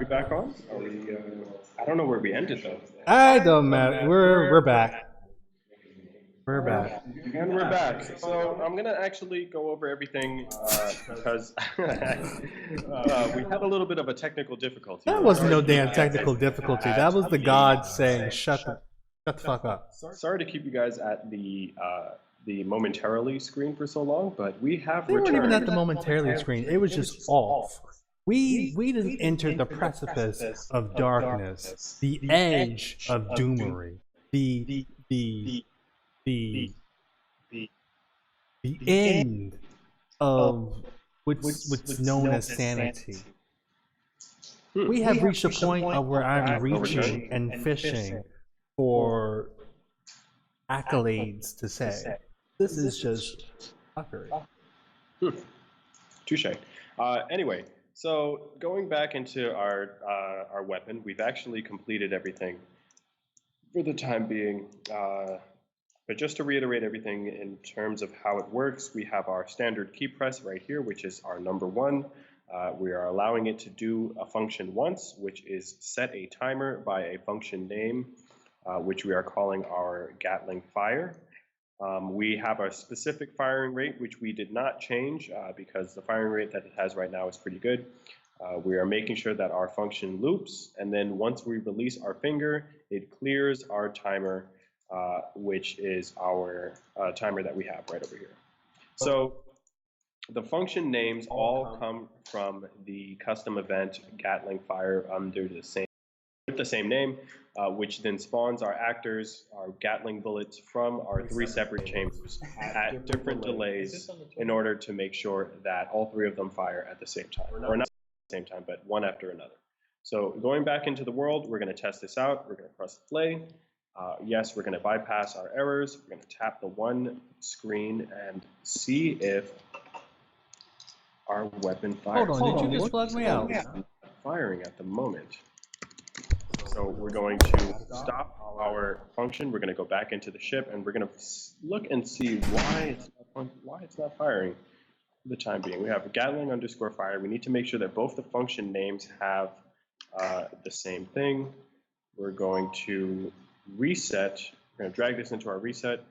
back on? Are we? I don't know where we ended though. I don't matter. We're back. We're back. And we're back. So I'm gonna actually go over everything because we had a little bit of a technical difficulty. That wasn't no damn technical difficulty. That was the God saying, "Shut the fuck up." Sorry to keep you guys at the momentarily screen for so long, but we have They weren't returned. even at the momentarily screen. It was just off. We didn't enter the precipice of darkness, the edge of doomery, the end of what's known as sanity. We have reached a point of where I'm reaching and fishing for accolades to say, this is just fuckery. Touche. Anyway, so going back into our weapon, we've actually completed everything for the time being. But just to reiterate everything in terms of how it works, we have our standard key press right here, which is our number one. We are allowing it to do a function once, which is set a timer by a function name, which we are calling our Gatling fire. We have a specific firing rate, which we did not change because the firing rate that it has right now is pretty good. We are making sure that our function loops, and then once we release our finger, it clears our timer, which is our timer that we have right over here. So the function names all come from the custom event Gatling fire under the same name, which then spawns our actors, our Gatling bullets from our three separate chambers at different delays in order to make sure that all three of them fire at the same time, or not at the same time, but one after another. So going back into the world, we're going to test this out. We're going to press play. Yes, we're going to bypass our errors. We're going to tap the one screen and see if our weapon fires. Hold on, did you just plug me out? Firing at the moment. So we're going to stop our function. We're going to go back into the ship, and we're going to look and see why it's not firing for the time being. We have a Gatling underscore fire. We need to make sure that both the function names have the same thing. We're going to reset. We're going to drag this into our reset.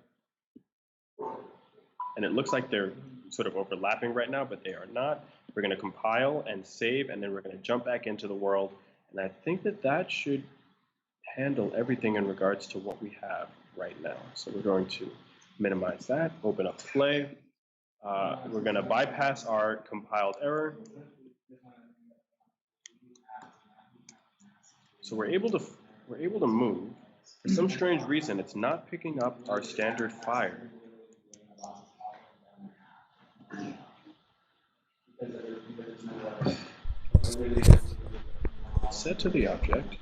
And it looks like they're sort of overlapping right now, but they are not. We're going to compile and save, and then we're going to jump back into the world. And I think that should handle everything in regards to what we have right now. So we're going to minimize that, open up play. We're going to bypass our compiled error. So we're able to move. For some strange reason, it's not picking up our standard fire. Set to the object.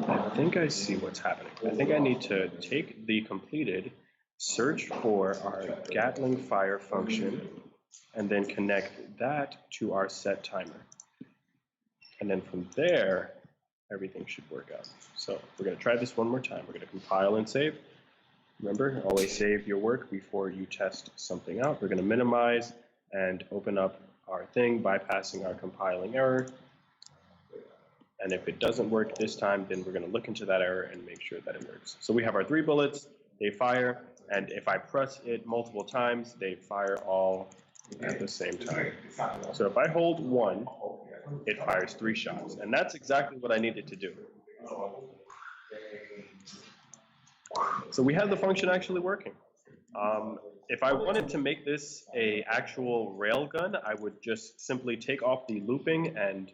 I think I see what's happening. I think I need to take the completed, search for our Gatling fire function, and then connect that to our set timer. And then from there, everything should work out. So we're going to try this one more time. We're going to compile and save. Remember, always save your work before you test something out. We're going to minimize and open up our thing, bypassing our compiling error. And if it doesn't work this time, then we're going to look into that error and make sure that it works. So we have our three bullets, they fire, and if I press it multiple times, they fire all at the same time. So if I hold one, it fires 3 shots, and that's exactly what I needed to do. So we have the function actually working. If I wanted to make this a actual railgun, I would just simply take off the looping and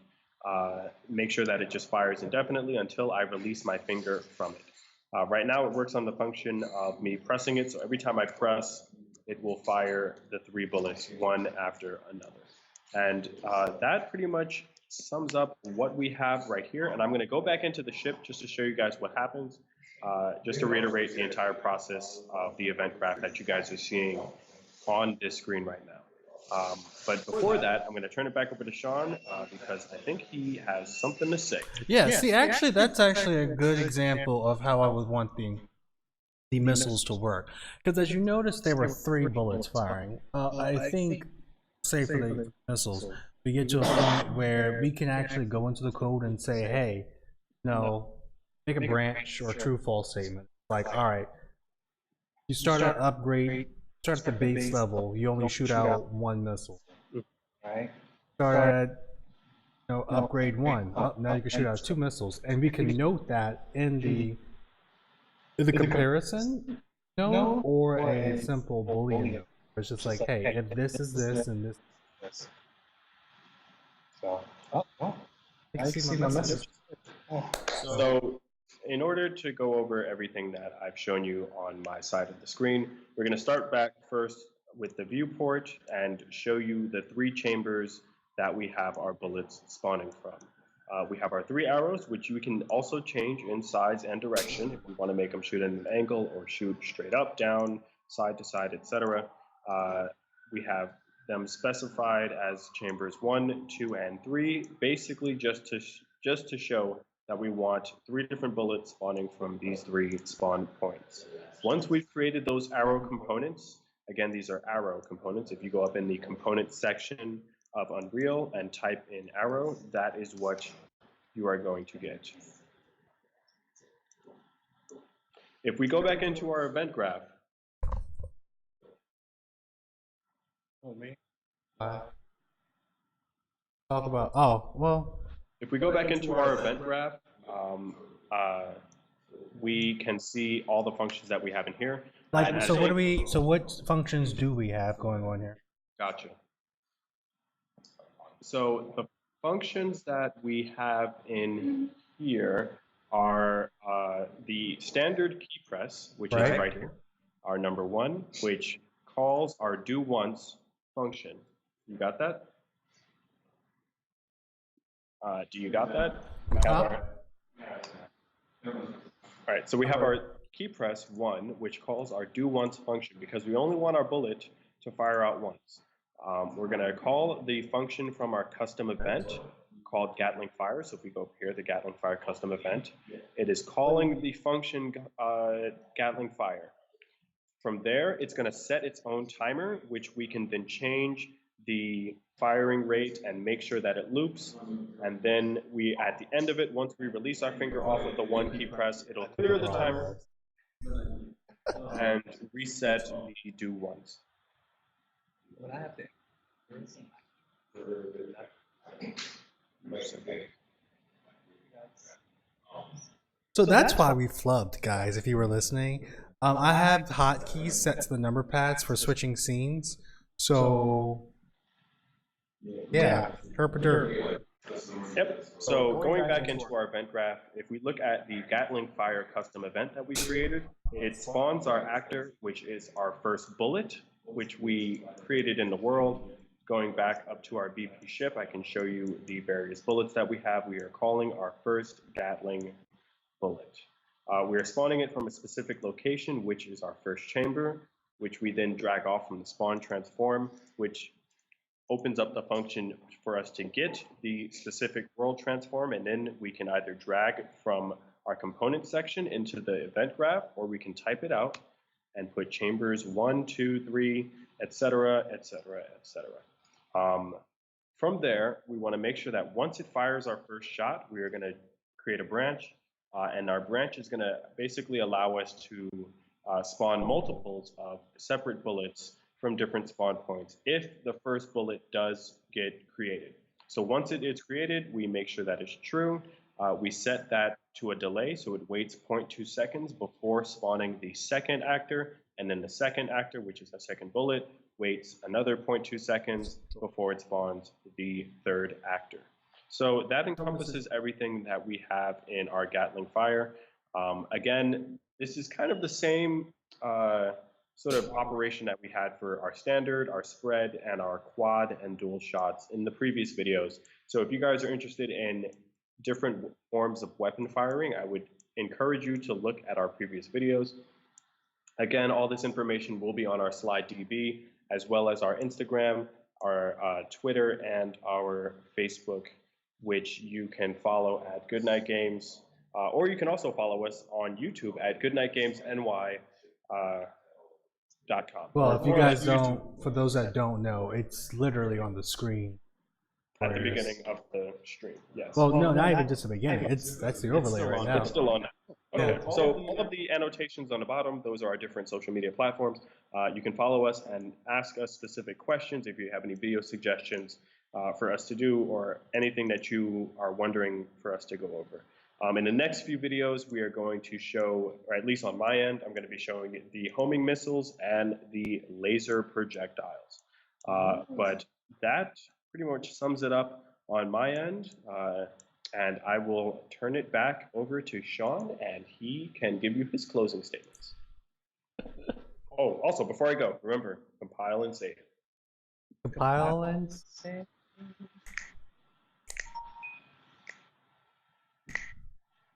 make sure that it just fires indefinitely until I release my finger from it. Right now it works on the function of me pressing it, so every time I press, it will fire the 3 bullets one after another. And that pretty much sums up what we have right here. And I'm going to go back into the ship just to show you guys what happens, just to reiterate the entire process of the event graph that you guys are seeing on this screen right now. But before that, I'm going to turn it back over to Sean because I think he has something to say. Yeah, see, actually, that's actually a good example of how I would want the missiles to work. Because as you notice, there were 3 bullets firing. I think say for the missiles, we get to a point where we can actually go into the code and say, hey, no, make a branch or true false statement. Like, all right, you start at upgrade, start at the base level, you only shoot out one missile. Right. Start at upgrade 1. Oh, now you can shoot out 2 missiles, and we can note that in the comparison note or a simple Boolean note. It's just like, hey, if this is this and this. So, I see my message. So, in order to go over everything that I've shown you on my side of the screen, we're going to start back first with the viewport and show you the 3 chambers that we have our bullets spawning from. We have our 3 arrows, which we can also change in size and direction if we want to make them shoot at an angle or shoot straight up, down, side to side, etc. We have them specified as chambers 1, 2, and 3, basically just to show that we want 3 different bullets spawning from these 3 spawn points. Once we've created those arrow components, again, these are arrow components. If you go up in the components section of Unreal and type in arrow, that is what you are going to get. If we go back into our event graph, Talk about, if we go back into our event graph, we can see all the functions that we have in here. Like, so what functions do we have going on here? Gotcha. So the functions that we have in here are the standard key press, which is right here, our number 1, which calls our do once function. You got that? Do you got that? All right, so we have our key press 1, which calls our do once function because we only want our bullet to fire out once. We're going to call the function from our custom event called Gatling Fire. So if we go up here, the Gatling Fire custom event, it is calling the function Gatling Fire. From there, it's going to set its own timer, which we can then change the firing rate and make sure that it loops. And then we, at the end of it, once we release our finger off of the 1 key press, it'll clear the timer and reset the do once. What happened? So that's why we flubbed, guys, if you were listening. I have hotkeys set to the number pads for switching scenes. So, yeah, Herpader. Yep, so going back into our event graph, if we look at the Gatling Fire custom event that we created, it spawns our actor, which is our first bullet, which we created in the world. Going back up to our BP ship, I can show you the various bullets that we have. We are calling our first Gatling bullet. We are spawning it from a specific location, which is our first chamber, which we then drag off from the spawn transform, which opens up the function for us to get the specific world transform, and then we can either drag from our component section into the event graph, or we can type it out and put chambers 1, 2, 3, etc., etc., etc. From there, we want to make sure that once it fires our first shot, we are going to create a branch, and our branch is going to basically allow us to spawn multiples of separate bullets from different spawn points if the first bullet does get created. So once it is created, we make sure that is true. We set that to a delay, so it waits 0.2 seconds before spawning the second actor, and then the second actor, which is the second bullet, waits another 0.2 seconds before it spawns the third actor. So that encompasses everything that we have in our Gatling Fire. Again, this is kind of the same sort of operation that we had for our standard, our spread, and our quad and dual shots in the previous videos. So if you guys are interested in different forms of weapon firing, I would encourage you to look at our previous videos. Again, all this information will be on our SlideDB, as well as our Instagram, our Twitter, and our Facebook, which you can follow at Goodnight Games, or you can also follow us on YouTube at Goodnight Games NY. Well, if you guys don't, for those that don't know, it's literally on the screen. At the beginning of the stream, yes. Well, no, not even just the beginning. That's the overlay right now. It's still on now. Okay, so all of the annotations on the bottom, those are our different social media platforms. You can follow us and ask us specific questions if you have any video suggestions for us to do or anything that you are wondering for us to go over. In the next few videos, we are going to show, or at least on my end, I'm going to be showing the homing missiles and the laser projectiles. But that pretty much sums it up on my end. And I will turn it back over to Sean, and he can give you his closing statements. Oh, also, before I go, remember, compile and save. Compile and save.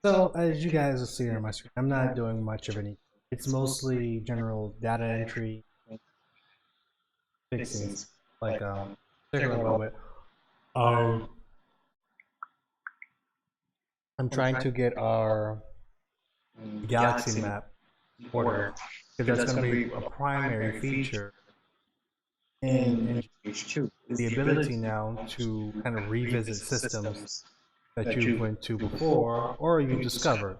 So, as you guys will see on my screen, I'm not doing much of any. It's mostly general data entry, fixings, like take a little bit. I'm trying to get our galaxy map ordered, because that's going to be a primary feature in H2. The ability now to kind of revisit systems that you went to before or you discovered.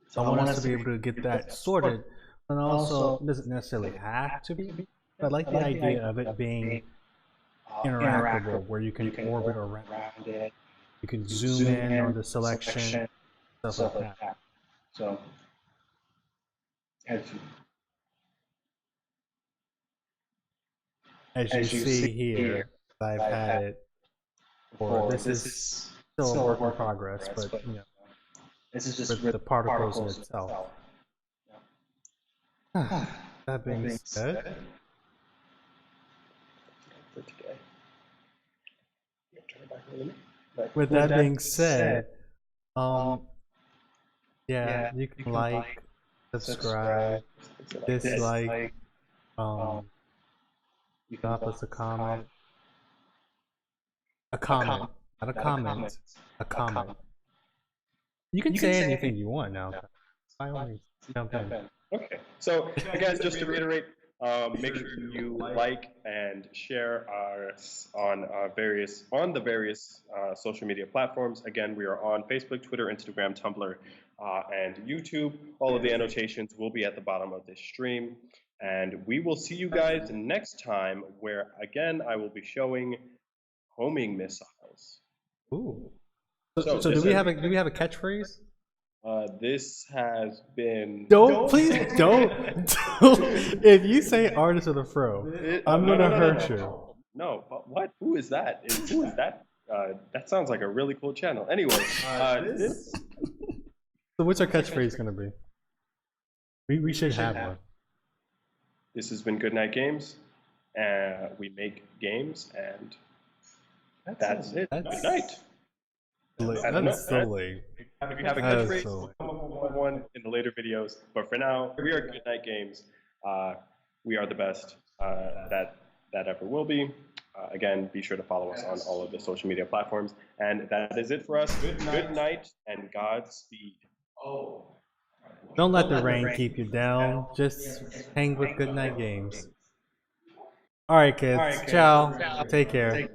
So I want us to be able to get that sorted, and also it doesn't necessarily have to be, but I like the idea of it being interactable, where you can orbit around it, you can zoom in on the selection, stuff like that. So, as you see here, I've had it before. This is still a work in progress, but you know, this is just with the particles in itself. That being said, For today. with that being said, yeah, you can like, subscribe, dislike, drop us a comment. A comment, not a comment, a comment. You can say anything you want now. By all means, jump in. Okay, so guys, just to reiterate, make sure you like and share on the various social media platforms. Again, we are on Facebook, Twitter, Instagram, Tumblr, and YouTube. All of the annotations will be at the bottom of this stream, and we will see you guys next time, where again I will be showing homing missiles. Ooh. So do we have a catchphrase? This has been. Please don't. If you say artist of the fro, I'm gonna hurt you. No, but what? Who is that? Who is that? That sounds like a really cool channel. Anyway, So what's our catchphrase gonna be? We should have one. This has been Good Night Games. We make games, and that's it. Good night. That's so late. If you have a catchphrase, come up with one in the later videos. But for now, we are Good Night Games. We are the best that ever will be. Again, be sure to follow us on all of the social media platforms. And that is it for us. Good night and Godspeed. Don't let the rain keep you down. Just hang with Good Night Games. All right, kids. Ciao. Take care.